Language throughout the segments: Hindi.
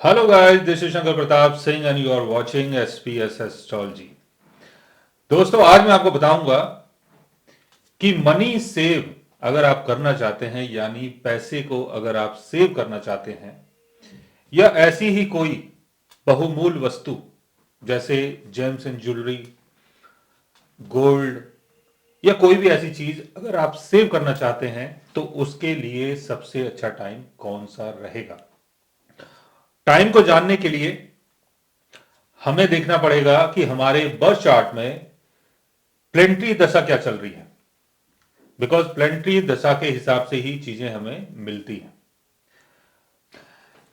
Hello guys, this is Shankar Pratap Singh and you are watching SPS Astrology। दोस्तों आज मैं आपको बताऊंगा कि मनी सेव अगर आप करना चाहते हैं यानी पैसे को अगर आप सेव करना चाहते हैं या ऐसी ही कोई बहुमूल्य वस्तु जैसे जेम्स एंड ज्वेलरी, गोल्ड या कोई भी ऐसी चीज अगर आप सेव करना चाहते हैं तो उसके लिए सबसे अच्छा टाइम कौन सा रहेगा। टाइम को जानने के लिए हमें देखना पड़ेगा कि हमारे बर्थ चार्ट में प्लेनेटरी दशा क्या चल रही है, बिकॉज प्लेनेटरी दशा के हिसाब से ही चीजें हमें मिलती हैं।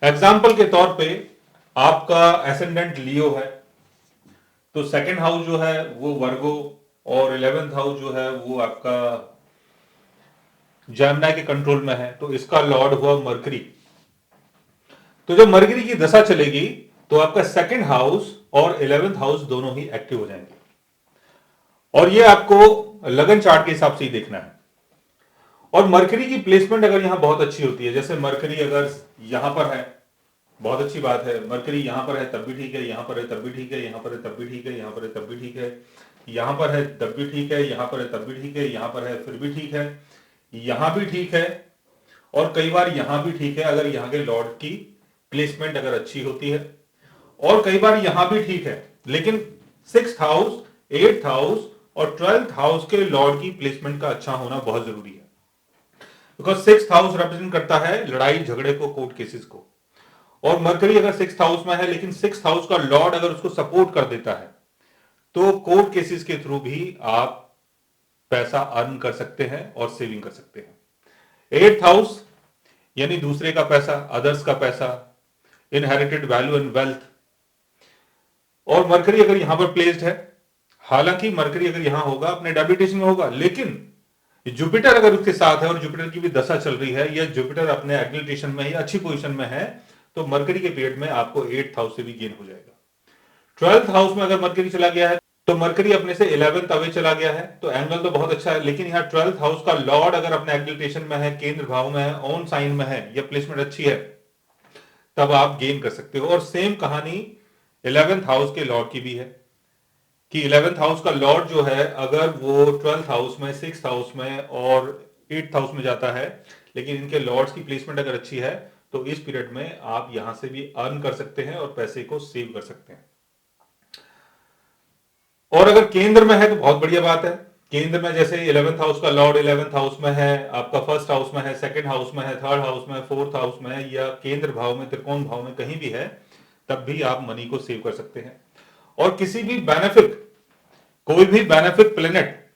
एग्जाम्पल के तौर पे आपका एसेंडेंट लियो है तो सेकंड हाउस जो है वो वर्गो और 11th हाउस जो है वो आपका जैमिनी के कंट्रोल में है, तो इसका लॉर्ड हुआ मरकरी। तो जब मरकरी की दशा चलेगी तो आपका सेकंड हाउस और 11th हाउस दोनों ही एक्टिव हो जाएंगे और ये आपको लगन चार्ट के हिसाब से ही देखना है। और मरकरी की प्लेसमेंट अगर यहां बहुत अच्छी होती है, जैसे मरकरी अगर यहां पर है बहुत अच्छी बात है, मरकरी यहां पर है तब भी ठीक है, यहां पर है तब भी ठीक है, यहां पर है तब भी ठीक है, यहां पर है तब भी ठीक है, यहां पर है तब भी ठीक है, यहां पर है तब भी ठीक है, यहां पर है फिर भी ठीक है, यहां भी ठीक है और कई बार यहां भी ठीक है अगर यहां के लॉर्ड की प्लेसमेंट अगर अच्छी होती है, और कई बार यहां भी ठीक है। लेकिन 6th हाउस, 8th हाउस और 12th हाउस के लॉर्ड की प्लेसमेंट का अच्छा होना बहुत जरूरी है, बिकॉज 6th हाउस रिप्रेजेंट करता है लड़ाई झगड़े को, कोर्ट केसेस को। और मरकरी अगर 6th हाउस में है लेकिन 6th हाउस का लॉर्ड अगर उसको सपोर्ट कर देता है तो कोर्ट केसेस के थ्रू भी आप पैसा अर्न कर सकते हैं और सेविंग कर सकते हैं। 8th हाउस यानी दूसरे का पैसा, अदर्स का पैसा, इनहेरिटेड वैल्यू एंड वेल्थ। और मरकरी अगर यहां पर प्लेस्ड है, हालांकि मरकरी अगर यहां होगा अपने डेबिटेशन में होगा, लेकिन जुपिटर अगर उसके साथ है और जुपिटर की भी दशा चल रही है या जुपिटर अपने एग्लिटेशन में या अच्छी पोजीशन में है तो मरकरी के पीरियड में आपको 8th हाउस से भी गेन हो जाएगा। 12th हाउस में अगर मरकरी चला गया है तो मरकरी अपने से 11th अवे चला गया है तो एंगल तो बहुत अच्छा है, लेकिन यहाँ 12th हाउस का लॉर्ड अगर अपने एग्लिटेशन में है, केंद्र भाव में है, ऑन साइन में है या प्लेसमेंट अच्छी है तब आप गेन कर सकते हो। और सेम कहानी 11th हाउस के लॉर्ड की भी है कि 11th हाउस का लॉर्ड जो है अगर वो 12th हाउस में, 6th हाउस में और 8th हाउस में जाता है, लेकिन इनके लॉर्ड्स की प्लेसमेंट अगर अच्छी है तो इस पीरियड में आप यहां से भी अर्न कर सकते हैं और पैसे को सेव कर सकते हैं। और अगर केंद्र में है तो बहुत बढ़िया बात है। केंद्र में जैसे 11th हाउस का लॉर्ड 11th हाउस में है, आपका फर्स्ट हाउस में है, सेकंड हाउस में है, थर्ड हाउस में, फोर्थ हाउस में है या केंद्र भाव में, त्रिकोण भाव में कहीं भी है, तब भी आप मनी को सेव कर सकते हैं। और किसी भी बेनिफिक, कोई भी बेनिफिक प्लेनेट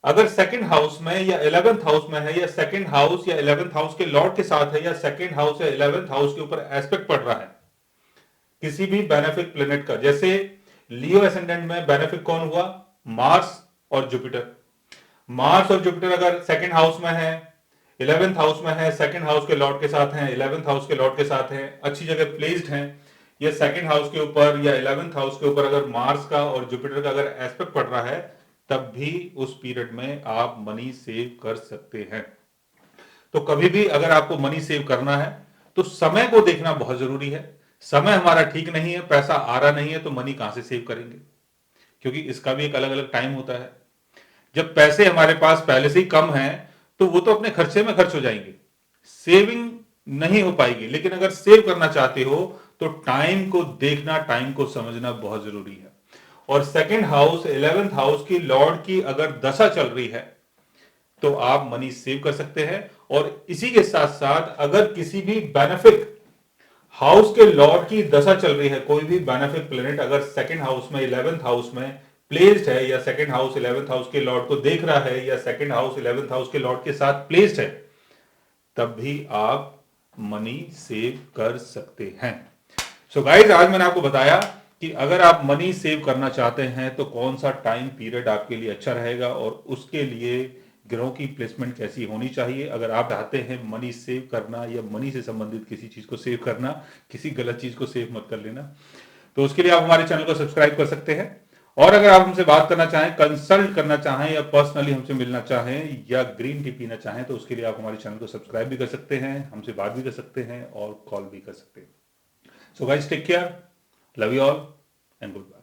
अगर सेकंड हाउस में या 11th हाउस में है या सेकंड हाउस या 11th हाउस के लॉर्ड के साथ है या सेकंड हाउस या 11th हाउस के ऊपर एस्पेक्ट पड़ रहा है किसी भी बेनिफिक प्लेनेट का, जैसे लियो एसेंडेंट में बेनिफिक कौन हुआ, मार्स और जुपिटर। मार्स और जुपिटर अगर सेकंड हाउस में है, 11th हाउस में है, सेकंड हाउस के लॉर्ड के साथ हैं, 11th हाउस के लॉर्ड के साथ हैं, अच्छी जगह प्लेस्ड हैं, या सेकंड हाउस के ऊपर या 11th हाउस के ऊपर अगर मार्स का और जुपिटर का अगर एस्पेक्ट पड़ रहा है तब भी उस पीरियड में आप मनी सेव कर सकते हैं। तो कभी भी अगर आपको मनी सेव करना है तो समय को देखना बहुत जरूरी है। समय हमारा ठीक नहीं है, पैसा आ रहा नहीं है तो मनी कहां से सेव करेंगे, क्योंकि इसका भी एक अलग अलग टाइम होता है। जब पैसे हमारे पास पहले से ही कम है तो वो तो अपने खर्चे में खर्च हो जाएंगे, सेविंग नहीं हो पाएगी। लेकिन अगर सेव करना चाहते हो तो टाइम को देखना, टाइम को समझना बहुत जरूरी है। और सेकंड हाउस, 11th हाउस की लॉर्ड की अगर दशा चल रही है तो आप मनी सेव कर सकते हैं। और इसी के साथ साथ अगर किसी भी बेनिफिक हाउस के लॉर्ड की दशा चल रही है, कोई भी बेनिफिक प्लेनेट अगर सेकंड हाउस में, 11th हाउस में प्लेस्ड है या सेकंड हाउस 11th हाउस के लॉर्ड को देख रहा है या सेकंड हाउस 11th हाउस के लॉर्ड के साथ प्लेस्ड है, तब भी आप मनी सेव कर सकते हैं। सो गाइस, आज मैंने आपको बताया कि अगर आप मनी सेव करना चाहते हैं तो कौन सा टाइम पीरियड आपके लिए अच्छा रहेगा और उसके लिए ग्रहों की प्लेसमेंट कैसी होनी चाहिए। अगर आप चाहते हैं मनी सेव करना या मनी से संबंधित किसी चीज को सेव करना, किसी गलत चीज को सेव मत कर लेना, तो उसके लिए आप हमारे चैनल को सब्सक्राइब कर सकते हैं। और अगर आप हमसे बात करना चाहें, कंसल्ट करना चाहें या पर्सनली हमसे मिलना चाहें या ग्रीन टी पीना चाहें तो उसके लिए आप हमारे चैनल को सब्सक्राइब भी कर सकते हैं, हमसे बात भी कर सकते हैं और कॉल भी कर सकते हैं। So guys, take care. Love you all and goodbye.